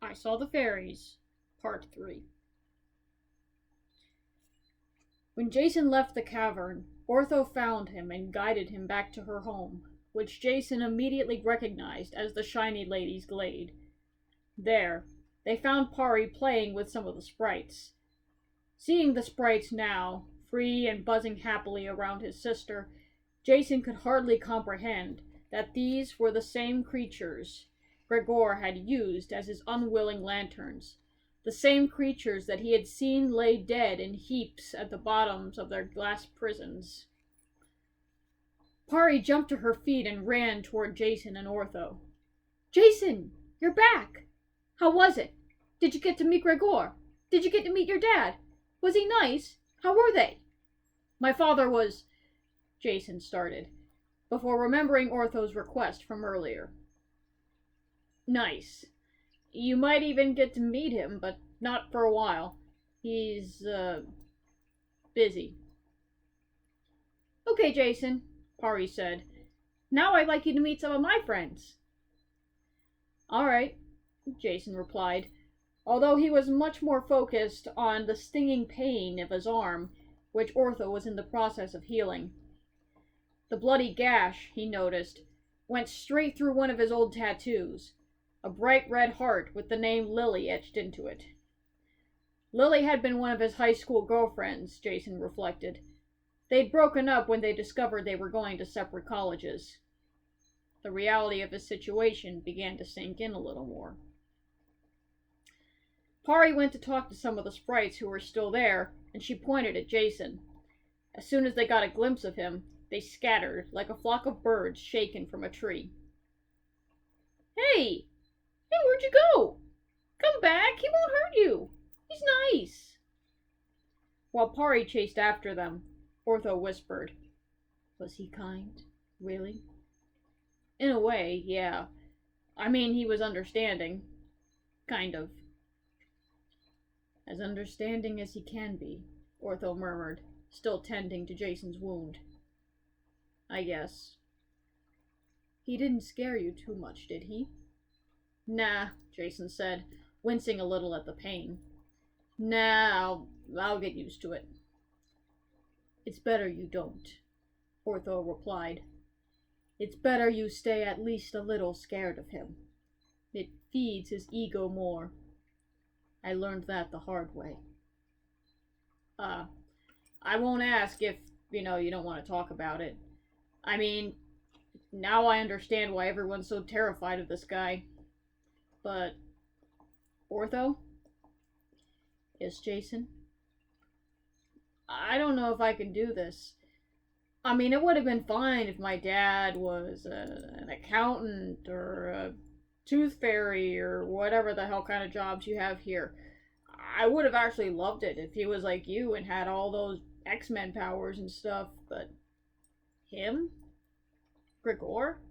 I Saw the Fairies, Part 3. When Jason left the cavern, Ortho found him and guided him back to her home, which Jason immediately recognized as the Shiny Lady's glade. There, they found Pari playing with some of the sprites. Seeing the sprites now, free and buzzing happily around his sister, Jason could hardly comprehend that these were the same creatures Gregor had used as his unwilling lanterns, the same creatures that he had seen lay dead in heaps at the bottoms of their glass prisons. Pari jumped to her feet and ran toward Jason and Ortho. "Jason, you're back! How was it? Did you get to meet Gregor? Did you get to meet your dad? Was he nice? How were they?" "My father was..." Jason started, before remembering Ortho's request from earlier. "Nice. You might even get to meet him, but not for a while. He's, busy." "Okay, Jason," Pari said. "Now I'd like you to meet some of my friends." "All right," Jason replied, although he was much more focused on the stinging pain of his arm, which Ortho was in the process of healing. The bloody gash, he noticed, went straight through one of his old tattoos, a bright red heart with the name Lily etched into it. Lily had been one of his high school girlfriends, Jason reflected. They'd broken up when they discovered they were going to separate colleges. The reality of his situation began to sink in a little more. Pari went to talk to some of the sprites who were still there, and she pointed at Jason. As soon as they got a glimpse of him, they scattered like a flock of birds shaken from a tree. "Hey! Hey, where'd you go? Come back, he won't hurt you. He's nice." While Pari chased after them, Ortho whispered, "Was he kind? Really?" "In a way, yeah. I mean, he was understanding. Kind of." "As understanding as he can be," Ortho murmured, still tending to Jason's wound. "I guess." "He didn't scare you too much, did he?" "Nah," Jason said, wincing a little at the pain. "Nah, I'll get used to it." "It's better you don't," Ortho replied. "It's better you stay at least a little scared of him. It feeds his ego more. I learned that the hard way." I won't ask if, you don't want to talk about it. I mean, now I understand why everyone's so terrified of this guy. But, Ortho?" "Yes, Jason?" "I don't know if I can do this. I mean, it would have been fine if my dad was an accountant or a tooth fairy or whatever the hell kind of jobs you have here. I would have actually loved it if he was like you and had all those X-Men powers and stuff, but him? Gregor?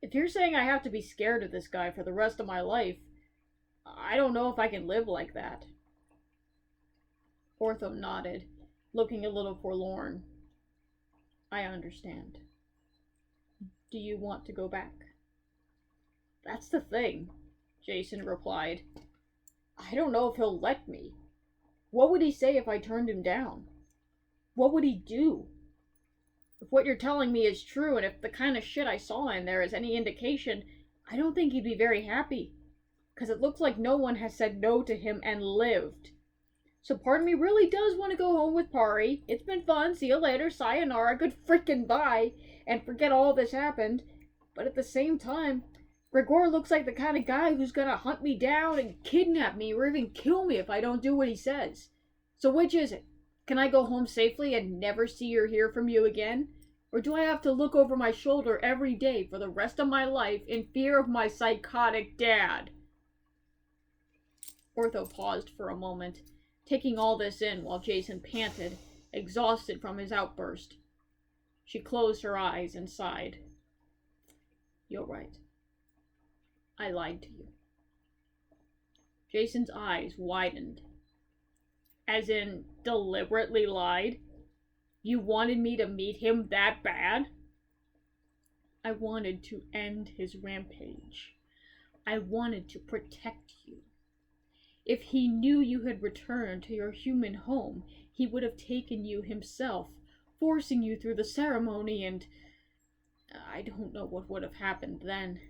If you're saying I have to be scared of this guy for the rest of my life, I don't know if I can live like that." Ortho nodded, looking a little forlorn. "I understand. Do you want to go back?" "That's the thing," Jason replied. "I don't know if he'll let me. What would he say if I turned him down? What would he do? If what you're telling me is true, and if the kind of shit I saw in there is any indication, I don't think he'd be very happy. Because it looks like no one has said no to him and lived. So part of me really does want to go home with Pari. It's been fun, see you later, sayonara, good frickin' bye, and forget all this happened. But at the same time, Gregor looks like the kind of guy who's gonna hunt me down and kidnap me or even kill me if I don't do what he says. So which is it? Can I go home safely and never see or hear from you again? Or do I have to look over my shoulder every day for the rest of my life in fear of my psychotic dad?" Ortho paused for a moment, taking all this in while Jason panted, exhausted from his outburst. She closed her eyes and sighed. "You're right. I lied to you." Jason's eyes widened. "As in, deliberately lied? You wanted me to meet him that bad?" "I wanted to end his rampage. I wanted to protect you. If he knew you had returned to your human home, he would have taken you himself, forcing you through the ceremony, and I don't know what would have happened then.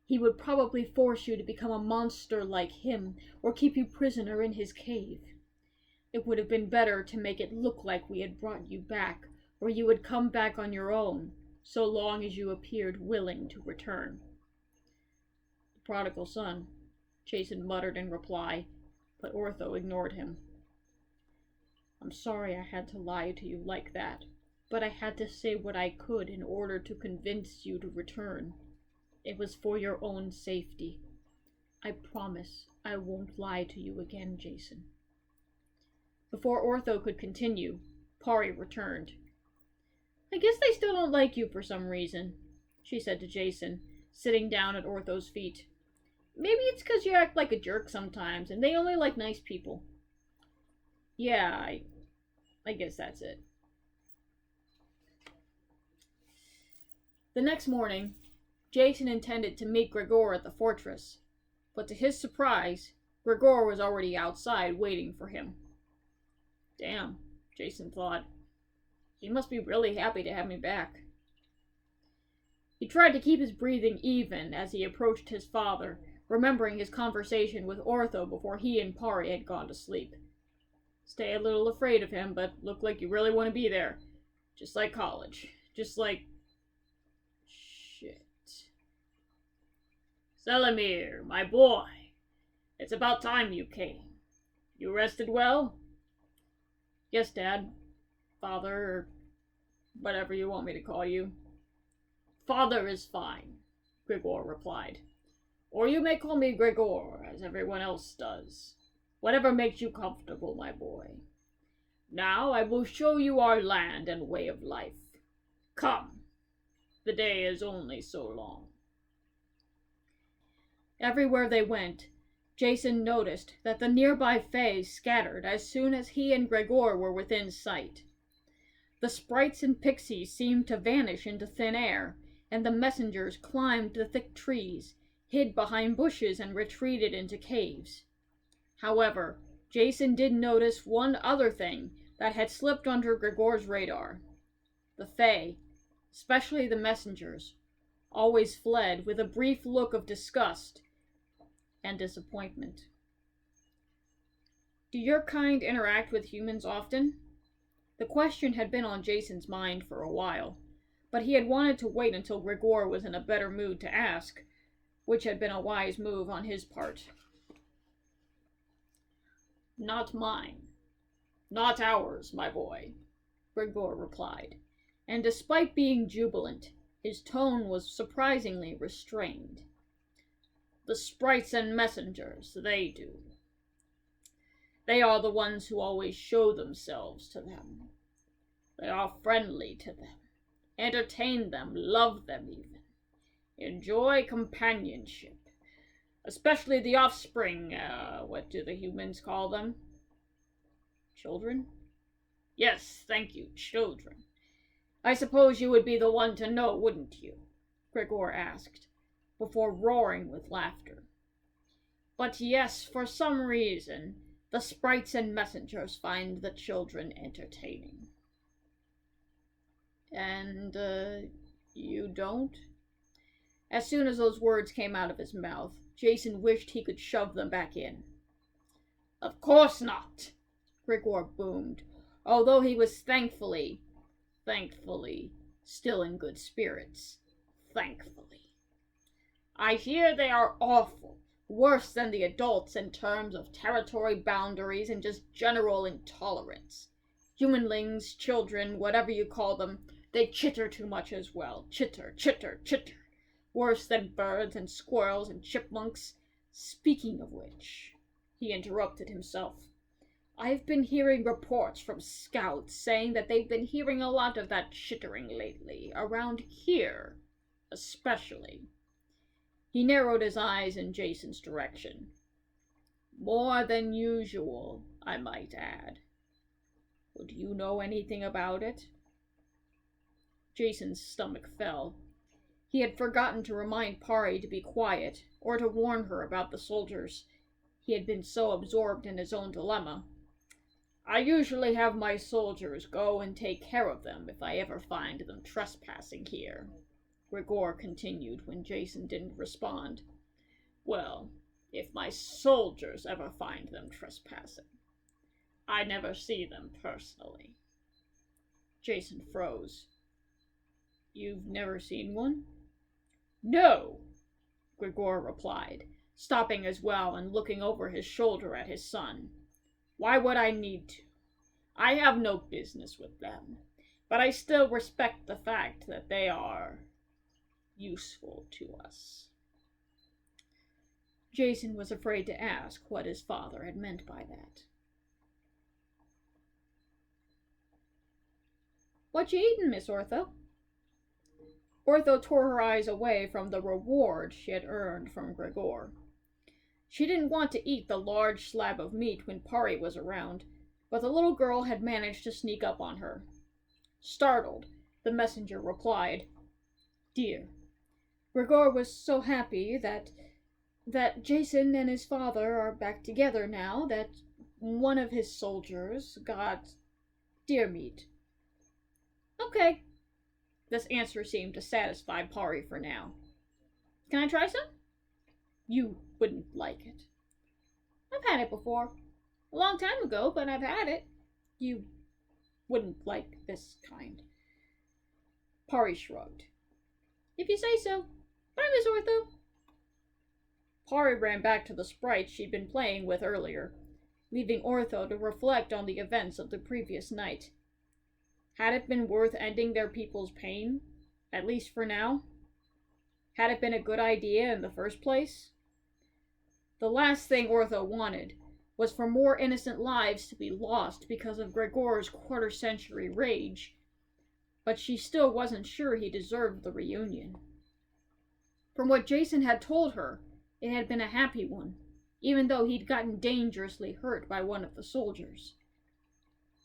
He would probably force you to become a monster like him, or keep you prisoner in his cave. It would have been better to make it look like we had brought you back, or you would come back on your own, so long as you appeared willing to return. The prodigal son, Jason muttered in reply, but Ortho ignored him. I'm sorry I had to lie to you like that, but I had to say what I could in order to convince you to return. It was for your own safety. I promise I won't lie to you again, Jason. Before Ortho could continue, Pari returned. I guess they still don't like you for some reason, she said to Jason, sitting down at Ortho's feet. Maybe it's because you act like a jerk sometimes, and they only like nice people. Yeah, I guess that's it. The next morning, Jason intended to meet Gregor at the fortress, but to his surprise, Gregor was already outside waiting for him. Damn, Jason thought. He must be really happy to have me back. He tried to keep his breathing even as he approached his father, remembering his conversation with Ortho before he and Pari had gone to sleep. Stay a little afraid of him, but look like you really want to be there. Just like college. Just like... Shit. Selimir, my boy. It's about time you came. You rested well? Yes, Dad. Father, or whatever you want me to call you. Father is fine, Gregor replied. Or you may call me Gregor, as everyone else does. Whatever makes you comfortable, my boy. Now I will show you our land and way of life. Come. The day is only so long. Everywhere they went, Jason noticed that the nearby fays scattered as soon as he and Gregor were within sight. The sprites and pixies seemed to vanish into thin air, and the messengers climbed the thick trees, hid behind bushes, and retreated into caves. However, Jason did notice one other thing that had slipped under Gregor's radar. The fae, especially the messengers, always fled with a brief look of disgust and disappointment. Do your kind interact with humans often? The question had been on Jason's mind for a while, but he had wanted to wait until Gregor was in a better mood to ask, which had been a wise move on his part. Not mine. Not ours, my boy, Gregor replied, and despite being jubilant, his tone was surprisingly restrained. The sprites and messengers, they do. They are the ones who always show themselves to them. They are friendly to them, entertain them, love them even, enjoy companionship, especially the offspring, what do the humans call them? Children? Yes, thank you, children. I suppose you would be the one to know, wouldn't you? Gregor asked, before roaring with laughter. But yes, for some reason, the sprites and messengers find the children entertaining. And, you don't? As soon as those words came out of his mouth, Jason wished he could shove them back in. Of course not, Gregor boomed, although he was thankfully, still in good spirits. Thankfully. I hear they are awful, worse than the adults in terms of territory boundaries and just general intolerance. Humanlings, children, whatever you call them, they chitter too much as well. Chitter, chitter, chitter. Worse than birds and squirrels and chipmunks. Speaking of which, he interrupted himself. I've been hearing reports from scouts saying that they've been hearing a lot of that chittering lately, around here, especially. He narrowed his eyes in Jason's direction. More than usual, I might add. Would you know anything about it? Jason's stomach fell. He had forgotten to remind Pari to be quiet, or to warn her about the soldiers. He had been so absorbed in his own dilemma. I usually have my soldiers go and take care of them if I ever find them trespassing here, Gregor continued when Jason didn't respond. Well, if my soldiers ever find them trespassing. I never see them personally. Jason froze. You've never seen one? No, Gregor replied, stopping as well and looking over his shoulder at his son. Why would I need to? I have no business with them, but I still respect the fact that they are useful to us. Jason was afraid to ask what his father had meant by that. What you eatin', Miss Ortho? Ortho tore her eyes away from the reward she had earned from Gregor. She didn't want to eat the large slab of meat when Pari was around, but the little girl had managed to sneak up on her. Startled, the messenger replied, Dear, Gregor was so happy that Jason and his father are back together now, that one of his soldiers got deer meat. Okay. This answer seemed to satisfy Pari for now. Can I try some? You wouldn't like it. I've had it before. A long time ago, but I've had it. You wouldn't like this kind. Pari shrugged. If you say so. Bye, Miss Ortho. Pari ran back to the sprite she'd been playing with earlier, leaving Ortho to reflect on the events of the previous night. Had it been worth ending their people's pain, at least for now? Had it been a good idea in the first place? The last thing Ortho wanted was for more innocent lives to be lost because of Gregor's quarter-century rage, but she still wasn't sure he deserved the reunion. From what Jason had told her, it had been a happy one, even though he'd gotten dangerously hurt by one of the soldiers.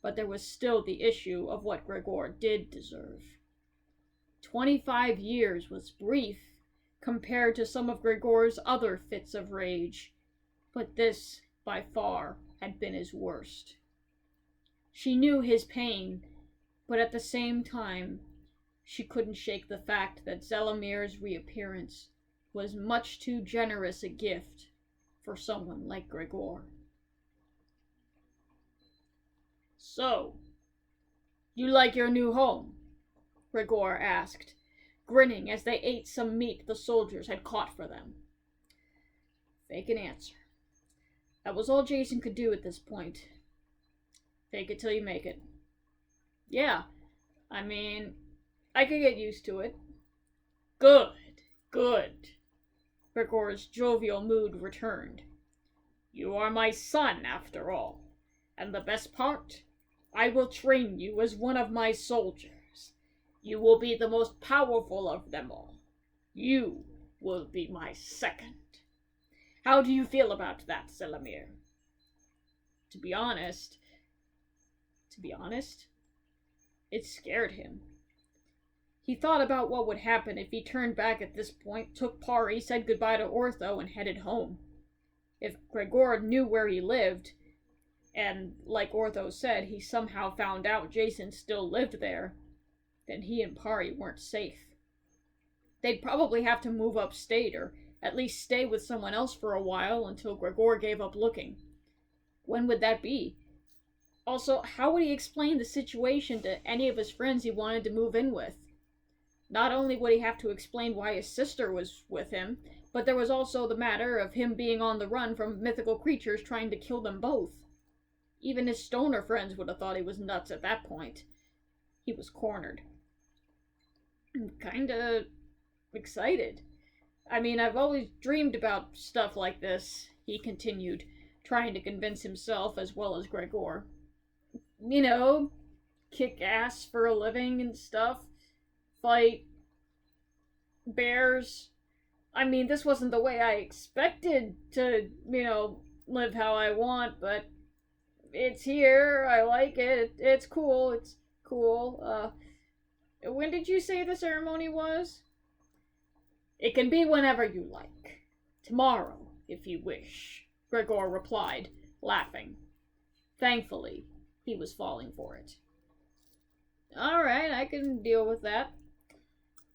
But there was still the issue of what Gregor did deserve. 25 years was brief compared to some of Gregor's other fits of rage, but this, by far, had been his worst. She knew his pain, but at the same time, she couldn't shake the fact that Zelamir's reappearance was much too generous a gift for someone like Gregor. So, you like your new home? Gregor asked, grinning as they ate some meat the soldiers had caught for them. Fake an answer. That was all Jason could do at this point. Fake it till you make it. Yeah, I mean, I could get used to it. Good, good. Gregor's jovial mood returned. You are my son, after all. And the best part? I will train you as one of my soldiers. You will be the most powerful of them all. You will be my second. How do you feel about that, Zelamir? To be honest, it scared him. He thought about what would happen if he turned back at this point, took Pari, said goodbye to Ortho, and headed home. If Gregor knew where he lived, and, like Ortho said, he somehow found out Jason still lived there, then he and Pari weren't safe. They'd probably have to move upstate, or at least stay with someone else for a while until Gregor gave up looking. When would that be? Also, how would he explain the situation to any of his friends he wanted to move in with? Not only would he have to explain why his sister was with him, but there was also the matter of him being on the run from mythical creatures trying to kill them both. Even his stoner friends would have thought he was nuts at that point. He was cornered. I'm kinda excited. I mean, I've always dreamed about stuff like this, he continued, trying to convince himself as well as Gregor. You know, kick ass for a living and stuff. Fight bears. I mean, this wasn't the way I expected to, live how I want, but it's here. I like it. It's cool. It's cool. When did you say the ceremony was? It can be whenever you like. Tomorrow, if you wish, Gregor replied, laughing. Thankfully, he was falling for it. All right, I can deal with that.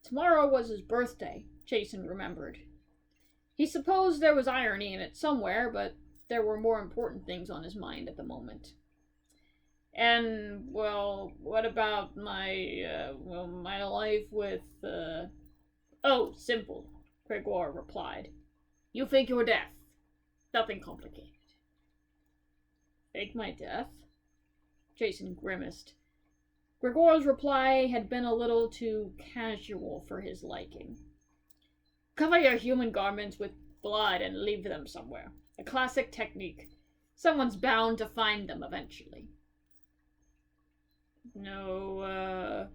Tomorrow was his birthday, Jason remembered. He supposed there was irony in it somewhere, but there were more important things on his mind at the moment. And, well, what about my life with, Oh, simple, Gregor replied. You fake your death. Nothing complicated. Fake my death? Jason grimaced. Gregor's reply had been a little too casual for his liking. Cover your human garments with blood and leave them somewhere. A classic technique. Someone's bound to find them eventually. No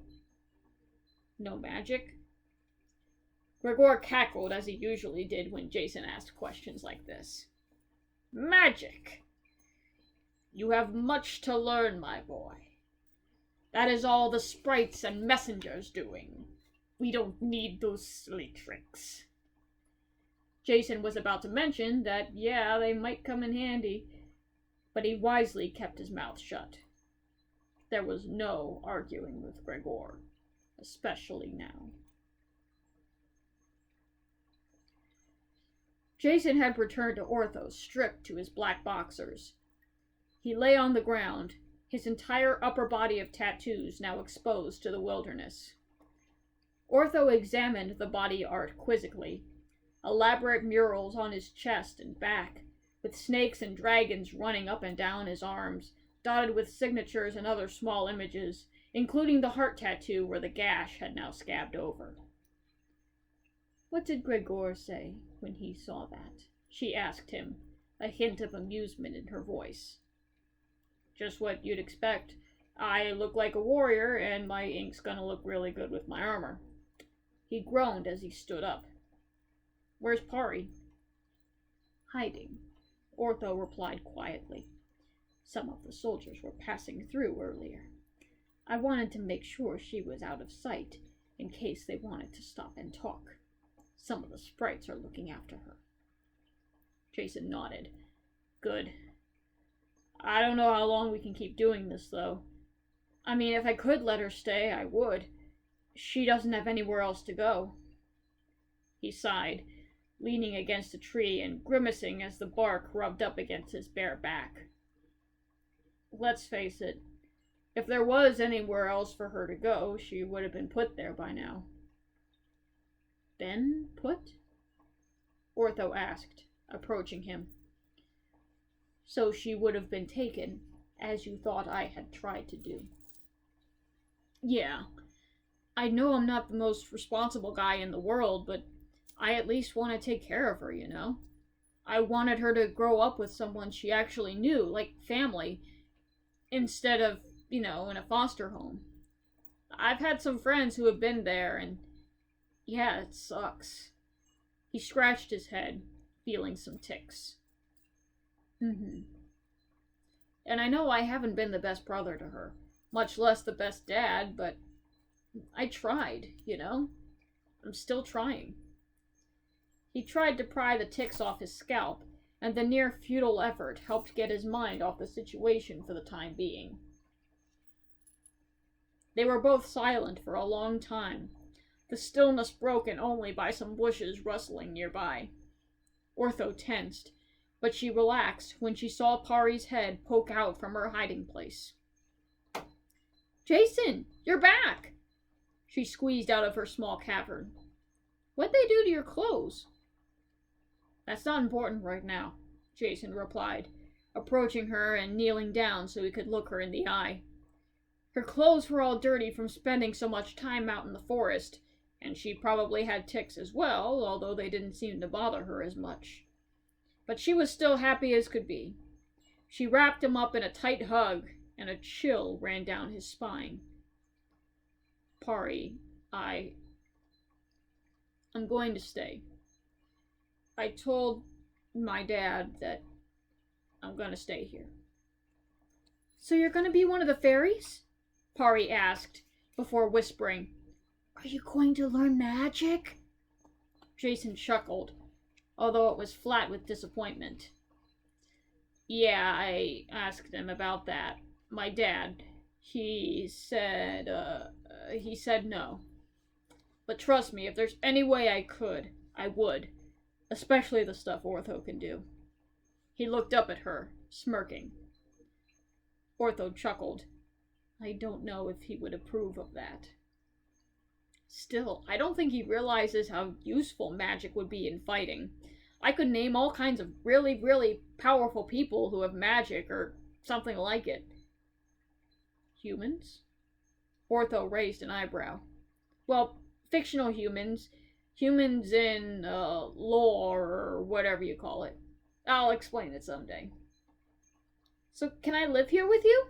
magic? Gregor cackled as he usually did when Jason asked questions like this. Magic! You have much to learn, my boy. That is all the sprites and messengers doing. We don't need those silly tricks. Jason was about to mention that, yeah, they might come in handy, but he wisely kept his mouth shut. There was no arguing with Gregor, especially now. Jason had returned to Ortho, stripped to his black boxers. He lay on the ground, his entire upper body of tattoos now exposed to the wilderness. Ortho examined the body art quizzically. Elaborate murals on his chest and back, with snakes and dragons running up and down his arms, dotted with signatures and other small images, including the heart tattoo where the gash had now scabbed over. What did Gregor say when he saw that? She asked him, a hint of amusement in her voice. Just what you'd expect. I look like a warrior, and my ink's gonna look really good with my armor. He groaned as he stood up. Where's Pari? Hiding, Ortho replied quietly. Some of the soldiers were passing through earlier. I wanted to make sure she was out of sight, in case they wanted to stop and talk. Some of the sprites are looking after her. Jason nodded. Good. I don't know how long we can keep doing this, though. I mean, if I could let her stay, I would. She doesn't have anywhere else to go. He sighed, leaning against a tree and grimacing as the bark rubbed up against his bare back. Let's face it, if there was anywhere else for her to go, she would have been put there by now. Been put? Ortho asked, approaching him. So she would have been taken, as you thought I had tried to do. Yeah, I know I'm not the most responsible guy in the world, but I at least want to take care of her, you know? I wanted her to grow up with someone she actually knew, like family, instead of, in a foster home. I've had some friends who have been there, and yeah, it sucks. He scratched his head, feeling some tics. And I know I haven't been the best brother to her, much less the best dad, but I tried, I'm still trying. He tried to pry the tics off his scalp, and the near-futile effort helped get his mind off the situation for the time being. They were both silent for a long time, the stillness broken only by some bushes rustling nearby. Ortho tensed, but she relaxed when she saw Pari's head poke out from her hiding place. Jason, you're back! She squeezed out of her small cavern. What'd they do to your clothes? That's not important right now, Jason replied, approaching her and kneeling down so he could look her in the eye. Her clothes were all dirty from spending so much time out in the forest, and she probably had tics as well, although they didn't seem to bother her as much. But she was still happy as could be. She wrapped him up in a tight hug, and a chill ran down his spine. Pari, I'm going to stay. I told my dad that I'm going to stay here. So you're going to be one of the fairies? Pari asked, before whispering, Are you going to learn magic? Jason chuckled. although it was flat with disappointment. Yeah, I asked him about that. My dad. He said no. But trust me, if there's any way I could, I would. Especially the stuff Ortho can do. He looked up at her, smirking. Ortho chuckled. I don't know if he would approve of that. Still, I don't think he realizes how useful magic would be in fighting. I could name all kinds of really, really powerful people who have magic or something like it. Humans? Ortho raised an eyebrow. Well, fictional humans. Humans in lore or whatever you call it. I'll explain it someday. So, can I live here with you?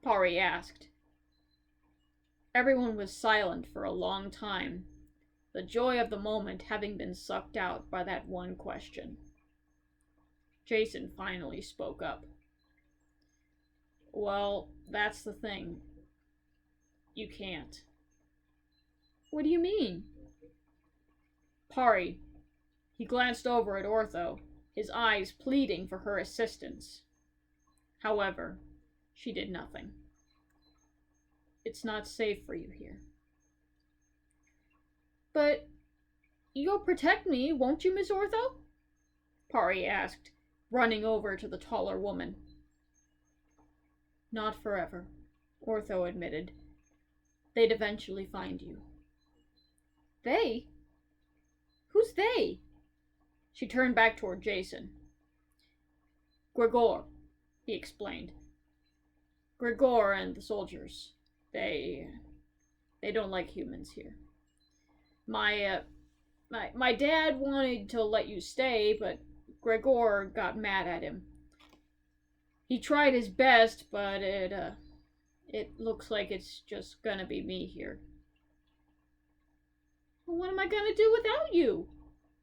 Pari asked. Everyone was silent for a long time, the joy of the moment having been sucked out by that one question. Jason finally spoke up. Well, that's the thing. You can't. What do you mean? Pari. He glanced over at Ortho, his eyes pleading for her assistance. However, she did nothing. It's not safe for you here. But you'll protect me, won't you, Miss Ortho? Pari asked, running over to the taller woman. Not forever, Ortho admitted. They'd eventually find you. They? Who's they? She turned back toward Jason. Gregor, he explained. Gregor and the soldiers. They don't like humans here. My dad wanted to let you stay, but Gregor got mad at him. He tried his best, but it looks like it's just gonna be me here. Well, what am I gonna do without you?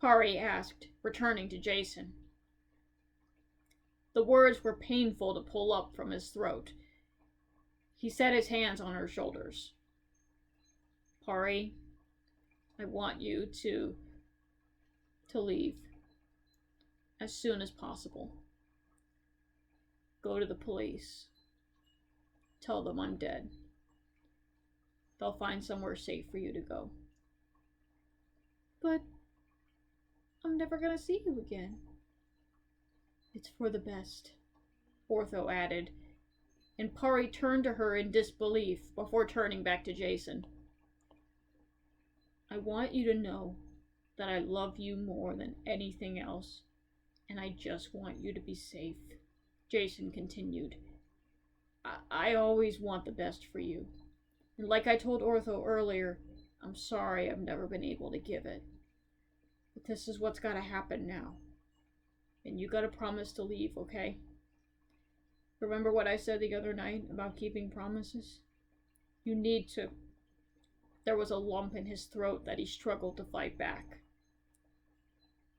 Pari asked, returning to Jason. The words were painful to pull up from his throat. He set his hands on her shoulders. Pari, I want you to leave as soon as possible. Go to the police. Tell them I'm dead. They'll find somewhere safe for you to go. But I'm never gonna see you again. It's for the best, Ortho added, and Pari turned to her in disbelief before turning back to Jason. I want you to know that I love you more than anything else, and I just want you to be safe, Jason continued. I always want the best for you, and like I told Ortho earlier, I'm sorry I've never been able to give it. But this is what's gotta happen now. And you gotta promise to leave, okay? Remember what I said the other night about keeping promises? You need to. There was a lump in his throat that he struggled to fight back.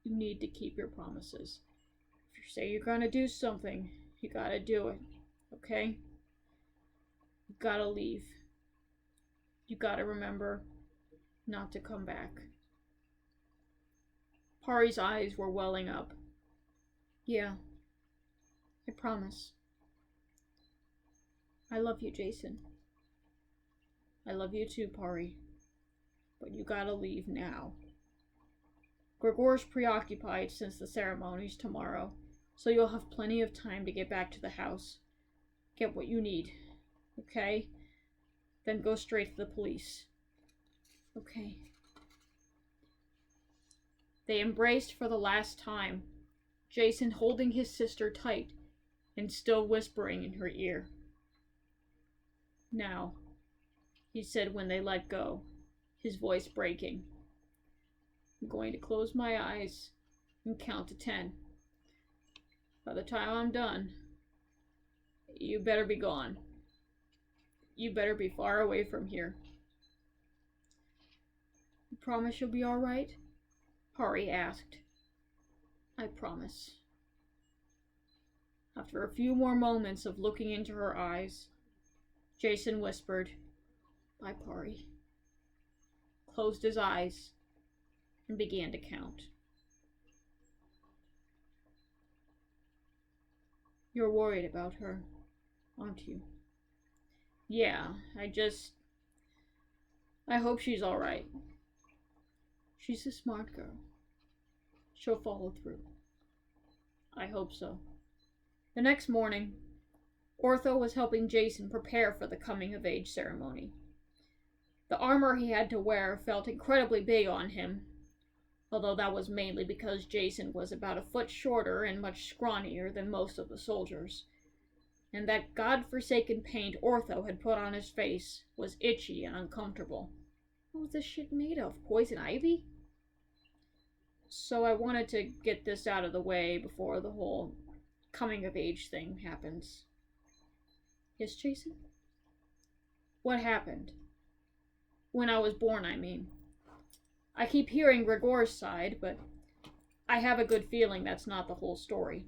You need to keep your promises. If you say you're gonna do something, you gotta do it, okay? You gotta leave. You gotta remember not to come back. Pari's eyes were welling up. Yeah, I promise. I love you, Jason. I love you too, Pari. But you gotta leave now. Gregor's preoccupied since the ceremony's tomorrow, so you'll have plenty of time to get back to the house. Get what you need, okay? Then go straight to the police. Okay. They embraced for the last time, Jason holding his sister tight and still whispering in her ear. Now, he said when they let go, his voice breaking. I'm going to close my eyes and count to 10. By the time I'm done, you better be gone. You better be far away from here. You promise you'll be all right? Pari asked. I promise. After a few more moments of looking into her eyes, Jason whispered, Bye, Pari, closed his eyes, and began to count. You're worried about her, aren't you? Yeah, I hope she's alright. She's a smart girl. She'll follow through. I hope so. The next morning, Ortho was helping Jason prepare for the coming-of-age ceremony. The armor he had to wear felt incredibly big on him, although that was mainly because Jason was about a foot shorter and much scrawnier than most of the soldiers, and that god-forsaken paint Ortho had put on his face was itchy and uncomfortable. What was this shit made of? Poison ivy? So I wanted to get this out of the way before the whole coming-of-age thing happens. Yes, Jason? What happened? When I was born, I mean. I keep hearing Gregor's side, but I have a good feeling that's not the whole story.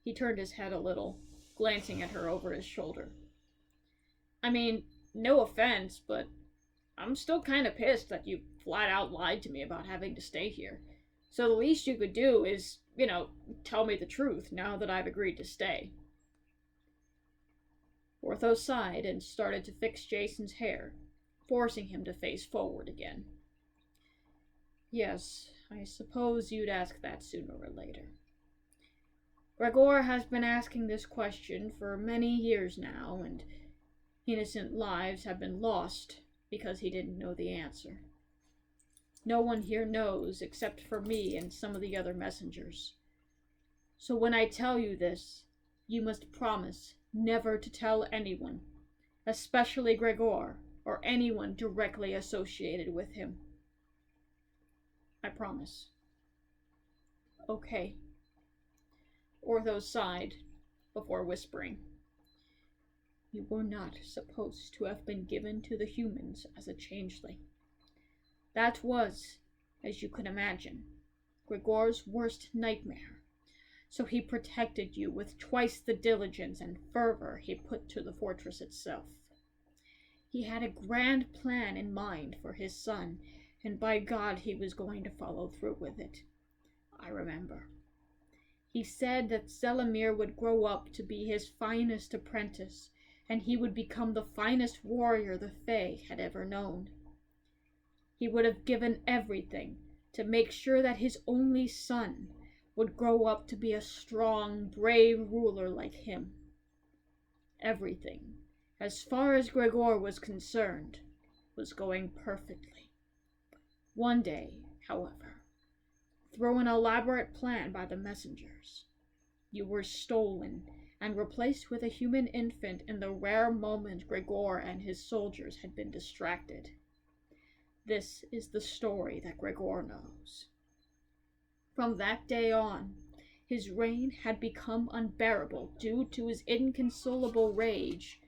He turned his head a little, glancing at her over his shoulder. I mean, no offense, but I'm still kind of pissed that you flat out lied to me about having to stay here. So the least you could do is, tell me the truth now that I've agreed to stay. Ortho sighed and started to fix Jason's hair, forcing him to face forward again. Yes, I suppose you'd ask that sooner or later. Gregor has been asking this question for many years now, and innocent lives have been lost because he didn't know the answer. No one here knows except for me and some of the other messengers. So when I tell you this, you must promise never to tell anyone, especially Gregor or anyone directly associated with him. I promise. Okay. Ortho sighed before whispering. You were not supposed to have been given to the humans as a changeling. That was, as you can imagine, Gregor's worst nightmare, so he protected you with twice the diligence and fervor he put to the fortress itself. He had a grand plan in mind for his son, and by God he was going to follow through with it. I remember. He said that Zelamir would grow up to be his finest apprentice, and he would become the finest warrior the Fae had ever known. He would have given everything to make sure that his only son would grow up to be a strong, brave ruler like him. Everything, as far as Gregor was concerned, was going perfectly. One day, however, through an elaborate plan by the messengers, you were stolen and replaced with a human infant in the rare moment Gregor and his soldiers had been distracted. This is the story that Gregor knows. From that day on, his reign had become unbearable due to his inconsolable rage,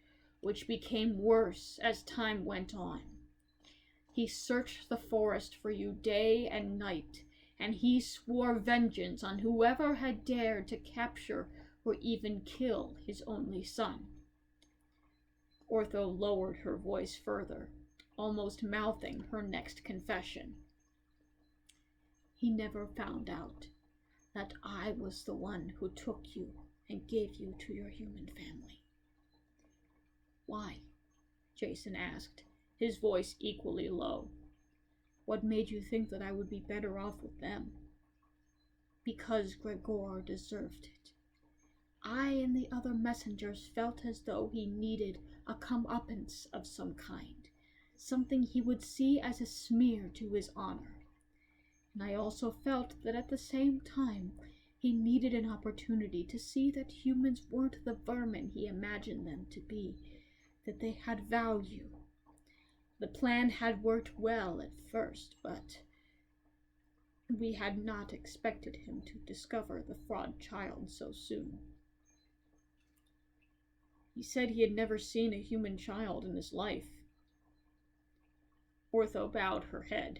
which became worse as time went on. He searched the forest for you day and night, and he swore vengeance on whoever had dared to capture or even kill his only son. Ortho lowered her voice further, almost mouthing her next confession. He never found out that I was the one who took you and gave you to your human family. Why? Jason asked, his voice equally low. What made you think that I would be better off with them? Because Gregor deserved it. I and the other messengers felt as though he needed a comeuppance of some kind, something he would see as a smear to his honor. And I also felt that at the same time, he needed an opportunity to see that humans weren't the vermin he imagined them to be, that they had value. The plan had worked well at first, but we had not expected him to discover the fraud child so soon. He said he had never seen a human child in his life. Ortho bowed her head.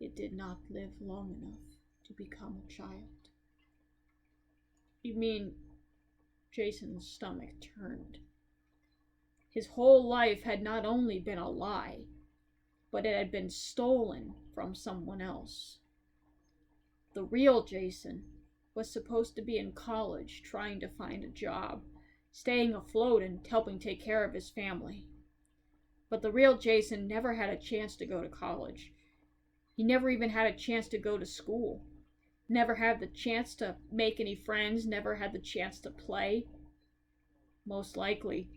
It did not live long enough to become a child. You mean... Jason's stomach turned. His whole life had not only been a lie, but it had been stolen from someone else. The real Jason was supposed to be in college trying to find a job, staying afloat and helping take care of his family. But the real Jason never had a chance to go to college. He never even had a chance to go to school. Never had the chance to make any friends, never had the chance to play. Most likely,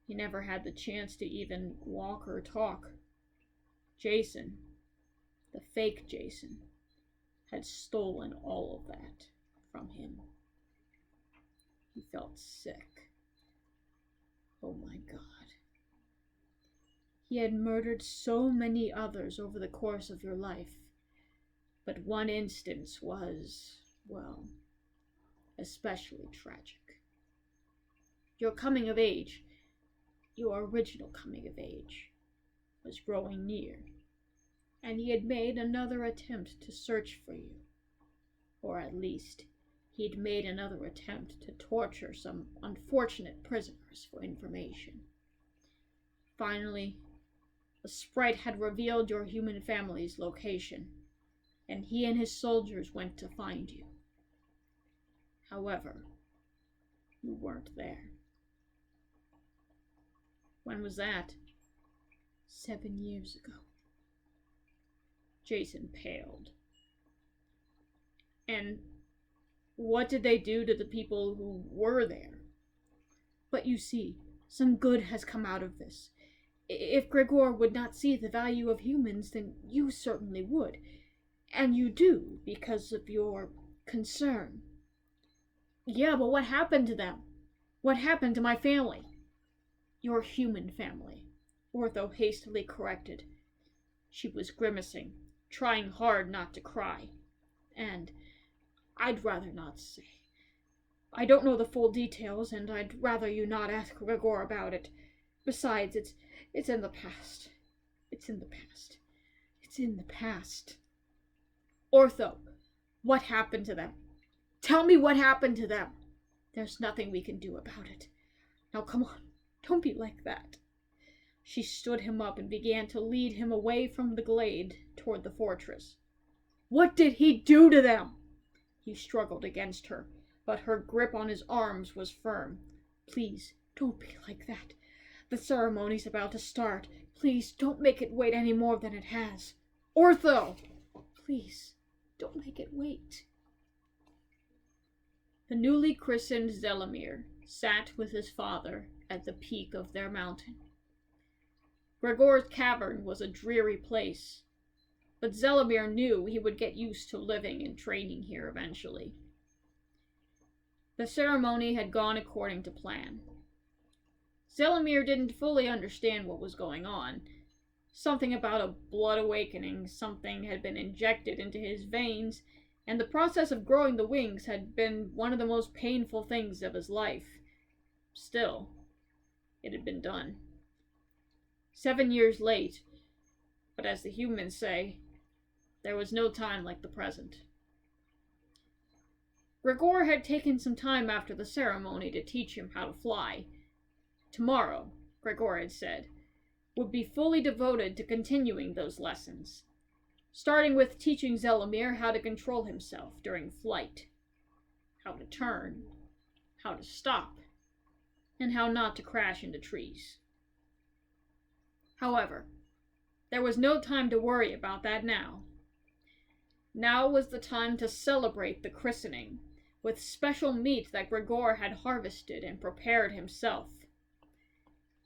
he never had the chance to even walk or talk. Jason, the fake Jason, had stolen all of that from him. He felt sick. Oh my God. He had murdered so many others over the course of your life, but one instance was, well, especially tragic. Your coming of age, your original coming of age, was growing near, and he had made another attempt to search for you. Or at least, he'd made another attempt to torture some unfortunate prisoners for information. Finally, a sprite had revealed your human family's location, and he and his soldiers went to find you. However, you weren't there. When was that? 7 years ago. Jason paled. And what did they do to the people who were there? But you see, some good has come out of this. If Gregor would not see the value of humans, then you certainly would. And you do, because of your concern. Yeah, but what happened to them? What happened to my family? Your human family, Ortho hastily corrected. She was grimacing, trying hard not to cry. And I'd rather not say. I don't know the full details, and I'd rather you not ask Gregor about it. Besides, it's in the past. It's in the past. It's in the past. Ortho, what happened to them? Tell me what happened to them. There's nothing we can do about it. Now come on, don't be like that. She stood him up and began to lead him away from the glade toward the fortress. What did he do to them? He struggled against her, but her grip on his arms was firm. Please, don't be like that. The ceremony's about to start. Please, don't make it wait any more than it has. Ortho! Please, don't make it wait. The newly christened Zelimir sat with his father at the peak of their mountain. Gregor's cavern was a dreary place, but Zelimir knew he would get used to living and training here eventually. The ceremony had gone according to plan. Zelimir didn't fully understand what was going on. Something about a blood awakening, something had been injected into his veins, and the process of growing the wings had been one of the most painful things of his life. Still, it had been done. 7 years late, but as the humans say, there was no time like the present. Gregor had taken some time after the ceremony to teach him how to fly. Tomorrow, Gregor had said, would be fully devoted to continuing those lessons, starting with teaching Zelimir how to control himself during flight, how to turn, how to stop, and how not to crash into trees. However, there was no time to worry about that now. Now was the time to celebrate the christening with special meat that Gregor had harvested and prepared himself.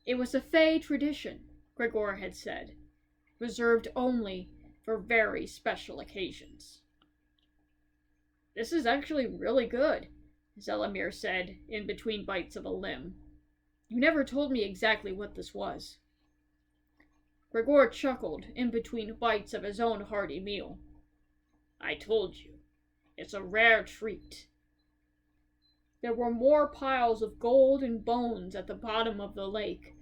It was a Fey tradition, Gregor had said, reserved only for very special occasions. This is actually really good, Zelimir said in between bites of a limb. You never told me exactly what this was. Gregor chuckled in between bites of his own hearty meal. I told you, it's a rare treat. There were more piles of gold and bones at the bottom of the lake,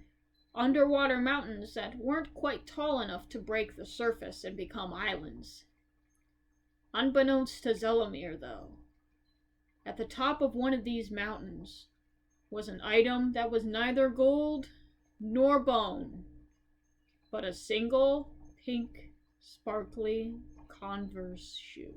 underwater mountains that weren't quite tall enough to break the surface and become islands. Unbeknownst to Zelimir, though, at the top of one of these mountains was an item that was neither gold nor bone, but a single pink, sparkly Converse shoe.